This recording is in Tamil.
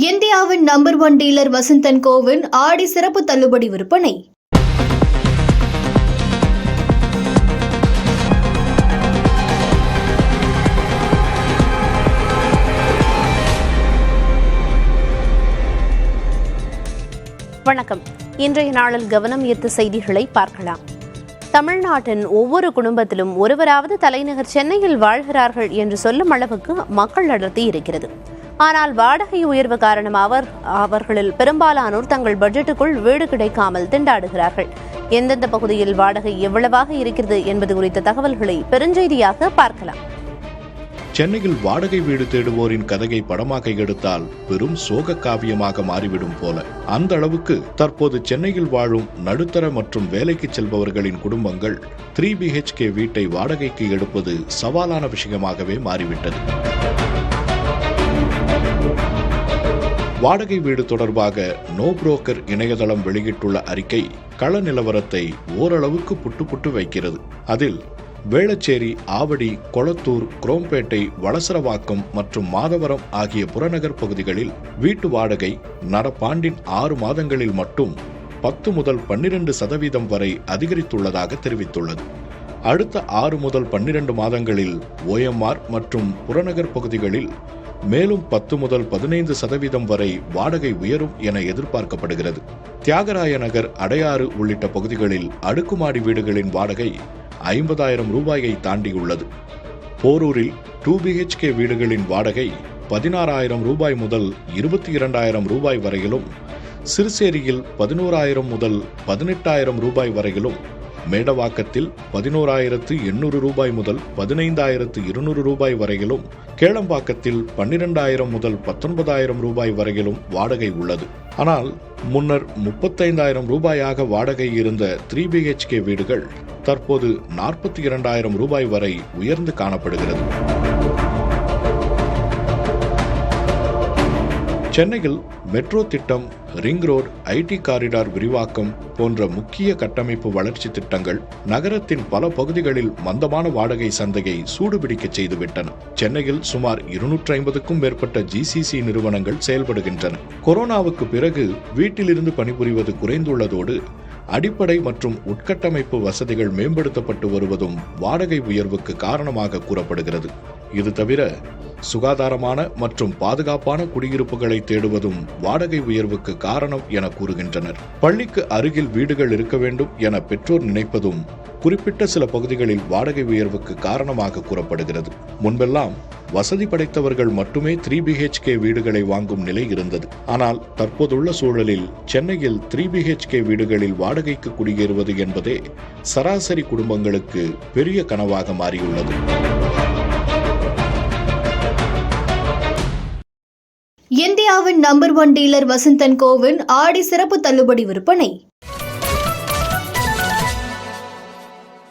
இந்தியாவின் number 1 dealer Vasanth and CoWIN ஆடி சிறப்பு தள்ளுபடி விற்பனை. வணக்கம். இன்றைய நாளில் கவனம் ஈர்த்த செய்திகளை பார்க்கலாம். தமிழ்நாட்டின் ஒவ்வொரு குடும்பத்திலும் ஒருவராவது தலைநகர் சென்னையில் வாழ்கிறார்கள் என்று சொல்லும் அளவுக்கு மக்கள் அடர்த்தி இருக்கிறது. ஆனால் வாடகை உயர்வு காரணமாக அவர்களில் பெரும்பாலானோர் தங்கள் பட்ஜெட்டுக்குள் வீடு கிடைக்காமல் திண்டாடுகிறார்கள். எந்தெந்த பகுதியில் வாடகை எவ்வளவாக இருக்கிறது என்பது குறித்த தகவல்களை பெருஞ்செய்தியாக பார்க்கலாம். சென்னையில் வாடகை வீடு தேடுவோரின் கதையை படமாக எடுத்தால் பெரும் சோக காவியமாக மாறிவிடும் போல. அந்த அளவுக்கு தற்போது சென்னையில் வாழும் நடுத்தர மற்றும் வேலைக்கு செல்பவர்களின் குடும்பங்கள் 3 BHK வீட்டை வாடகைக்கு எடுப்பது சவாலான விஷயமாகவே மாறிவிட்டது. வாடகை வீடு தொடர்பாக நோ புரோக்கர் இணையதளம் வெளியிட்டுள்ள அறிக்கை கள நிலவரத்தை ஓரளவுக்கு புட்டு வைக்கிறது. அதில் வேளச்சேரி, ஆவடி, கொளத்தூர், குரோம்பேட்டை, வளசரவாக்கம் மற்றும் மாதவரம் ஆகிய புறநகர் பகுதிகளில் வீட்டு வாடகை நடப்பாண்டின் 6 மாதங்களில் மட்டும் 10 முதல் 12% வரை அதிகரித்துள்ளதாக தெரிவித்துள்ளது. அடுத்த 6 முதல் 12 மாதங்களில் OMR மற்றும் புறநகர் பகுதிகளில் மேலும் 10 முதல் 15% வரை வாடகை உயரும் என எதிர்பார்க்கப்படுகிறது. தியாகராய நகர், அடையாறு உள்ளிட்ட பகுதிகளில் அடுக்குமாடி வீடுகளின் வாடகை 50,000 ரூபாயை தாண்டியுள்ளது. போரூரில் 2 BHK வீடுகளின் வாடகை 16,000 ரூபாய் முதல் 22,000 ரூபாய் வரையிலும், சிறுசேரியில் 11,000 முதல் 18,000 ரூபாய் வரையிலும், மேடவாக்கத்தில் 11,800 ரூபாய் முதல் 15,200 ரூபாய் வரையிலும், கேளம்பாக்கத்தில் 12,000 முதல் 19,000 ரூபாய் வரையிலும் வாடகை உள்ளது. ஆனால் முன்னர் 35,000 ரூபாயாக வாடகை இருந்த 3 BHK வீடுகள் தற்போது 42,000 ரூபாய் வரை உயர்ந்து காணப்படுகிறது. சென்னையில் மெட்ரோ திட்டம், ரிங் ரோடு, IT காரிடார் விரிவாக்கம் போன்ற முக்கிய கட்டமைப்பு வளர்ச்சி திட்டங்கள் நகரத்தின் பல பகுதிகளில் மந்தமான வாடகை சந்தையை சூடுபிடிக்க செய்துவிட்டன. சென்னையில் சுமார் 250க்கும் மேற்பட்ட GCC நிறுவனங்கள் செயல்படுகின்றன. கொரோனாவுக்கு பிறகு வீட்டிலிருந்து பணிபுரிவது குறைந்துள்ளதோடு அடிப்படை மற்றும் உட்கட்டமைப்பு வசதிகள் மேம்படுத்தப்பட்டு வருவதும் வாடகை உயர்வுக்கு காரணமாக கூறப்படுகிறது. இது தவிர சுகாதாரமான மற்றும் பாதுகாப்பான குடியிருப்புகளை தேடுவதும் வாடகை உயர்வுக்கு காரணம் என கூறுகின்றனர். பள்ளிக்கு அருகில் வீடுகள் இருக்க வேண்டும் என பெற்றோர் நினைப்பதும் குறிப்பிட்ட சில பகுதிகளில் வாடகை உயர்வுக்கு காரணமாக கூறப்படுகிறது. முன்பெல்லாம் வசதி படைத்தவர்கள் மட்டுமே 3 BHK வீடுகளை வாங்கும் நிலை இருந்தது. ஆனால் தற்போதுள்ள சூழலில் சென்னையில் 3 BHK வீடுகளில் வாடகைக்கு குடியேறுவது என்பதே சராசரி குடும்பங்களுக்கு பெரிய கனவாக மாறியுள்ளது. இந்தியாவின் number 1 dealer Vasanth and CoWIN ஆடி சிறப்பு தள்ளுபடி விற்பனை.